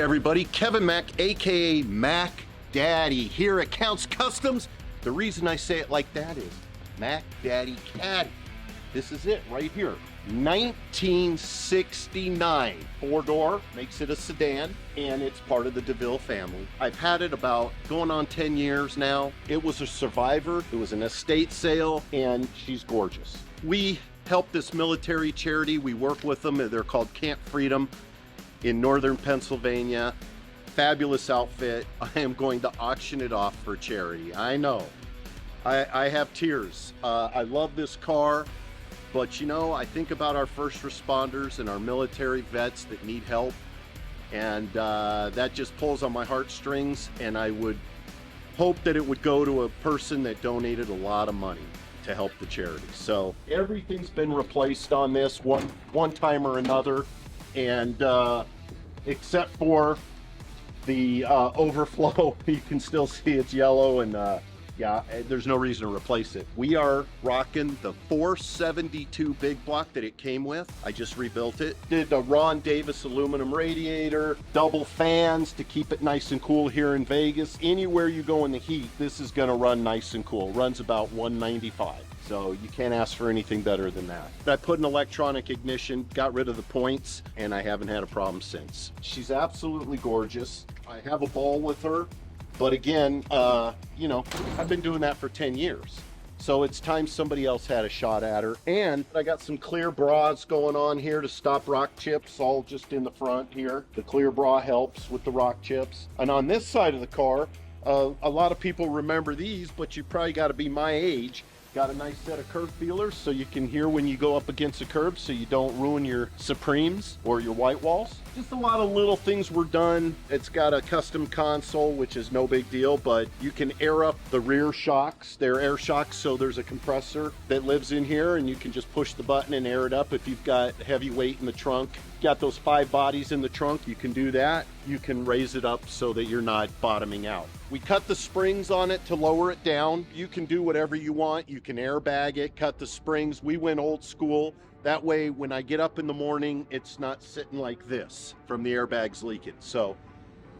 everybody, Kevin Mack, aka Mack Daddy, here at Kustoms. The reason I say it like that is Mack Daddy Caddy. This is it right here. 1969, 4-door, makes it a sedan, and it's part of the DeVille family. I've had it about going on 10 years now. It was a survivor, it was an estate sale, and she's gorgeous. We help this military charity, we work with them, they're called Camp Freedom in northern Pennsylvania. Fabulous outfit. I am going to auction it off for charity. I know. I have tears. I love this car, but you know, I think about our first responders and our military vets that need help, and that just pulls on my heartstrings, and I would hope that it would go to a person that donated a lot of money to help the charity. So everything's been replaced on this one time or another, and except for the overflow, you can still see it's yellow, and yeah, there's no reason to replace it. We are rocking the 472 big block that it came with. I just rebuilt it. Did a Ron Davis aluminum radiator, double fans to keep it nice and cool here in Vegas. Anywhere you go in the heat, this is gonna run nice and cool. Runs about 195. So you can't ask for anything better than that. I put an electronic ignition, got rid of the points, and I haven't had a problem since. She's absolutely gorgeous. I have a ball with her, but again, you know, I've been doing that for 10 years. So it's time somebody else had a shot at her. And I got some clear bras going on here to stop rock chips, all just in the front here. The clear bra helps with the rock chips. And on this side of the car, a lot of people remember these, but you probably got to be my age. Got a nice set of curb feelers so you can hear when you go up against a curb so you don't ruin your Supremes or your white walls. Just a lot of little things were done. It's got a custom console, which is no big deal, but you can air up the rear shocks. They're air shocks, so there's a compressor that lives in here, and you can just push the button and air it up if you've got heavy weight in the trunk. Got those 5 bodies in the trunk, you can do that. You can raise it up so that you're not bottoming out. We cut the springs on it to lower it down. You can do whatever you want. You can airbag it, cut the springs. We went old school. That way, when I get up in the morning, it's not sitting like this from the airbags leaking. So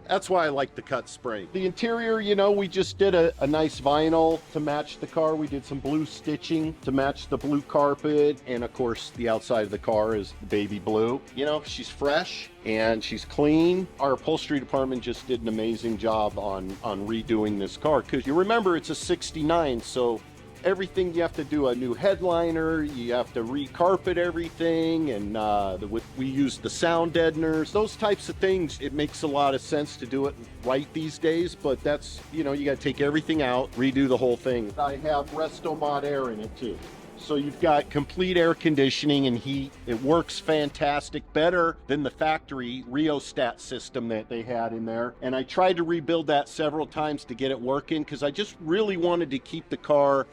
that's why I like the cut spring. The interior, you know, we just did a nice vinyl to match the car. We did some blue stitching to match the blue carpet. And of course, the outside of the car is baby blue. You know, she's fresh and she's clean. Our upholstery department just did an amazing job on redoing this car. Because you remember, it's a 69, so everything you have to do, a new headliner, you have to re-carpet everything, and we use the sound deadeners, those types of things. It makes a lot of sense to do it right these days, but that's, you know, you got to take everything out, redo the whole thing. I have Resto Mod Air in it too. So you've got complete air conditioning and heat. It works fantastic, better than the factory rheostat system that they had in there. And I tried to rebuild that several times to get it working because I just really wanted to keep the car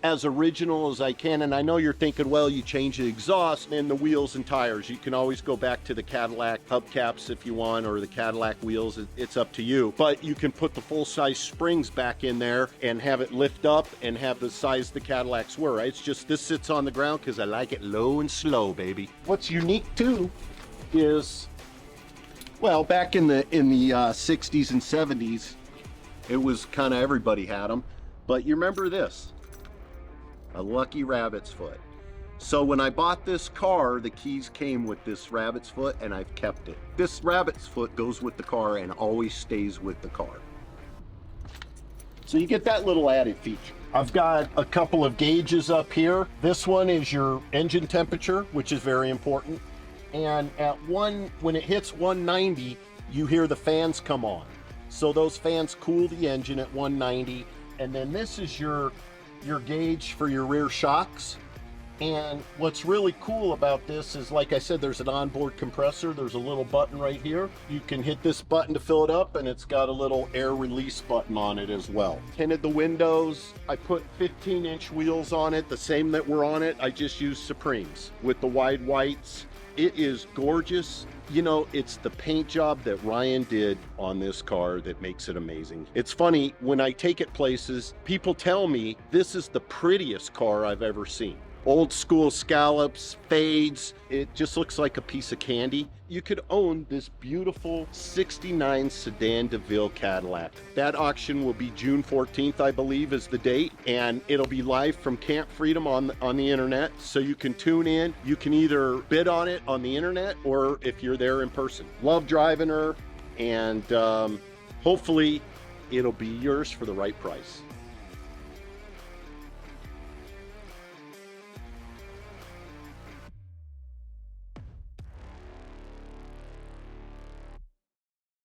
as original as I can. And I know you're thinking, well, you change the exhaust and the wheels and tires. You can always go back to the Cadillac hubcaps if you want, or the Cadillac wheels. It's up to you. But you can put the full-size springs back in there and have it lift up and have the size the Cadillacs were. It's just this sits on the ground because I like it low and slow, baby. What's unique too is, well, back in the 60s and 70s, it was kind of everybody had them. But you remember this? A lucky rabbit's foot. So when I bought this car, the keys came with this rabbit's foot, and I've kept it. This rabbit's foot goes with the car and always stays with the car. So you get that little added feature. I've got a couple of gauges up here. This one is your engine temperature, which is very important. And when it hits 190, you hear the fans come on. So those fans cool the engine at 190. And then this is your gauge for your rear shocks. And what's really cool about this is, like I said, there's an onboard compressor. There's a little button right here. You can hit this button to fill it up, and it's got a little air release button on it as well. Tinted the windows. I put 15-inch wheels on it, the same that were on it. I just used Supremes with the wide whites. It is gorgeous. You know, it's the paint job that Ryan did on this car that makes it amazing. It's funny, when I take it places, people tell me this is the prettiest car I've ever seen. old school scallops, fades. It just looks like a piece of candy. You could own this beautiful 69 sedan DeVille Cadillac. That auction will be June 14th, I believe is the date, and it'll be live from Camp Freedom on the internet. So you can tune in. You can either bid on it on the internet or if you're there in person. Love driving her, and hopefully it'll be yours for the right price.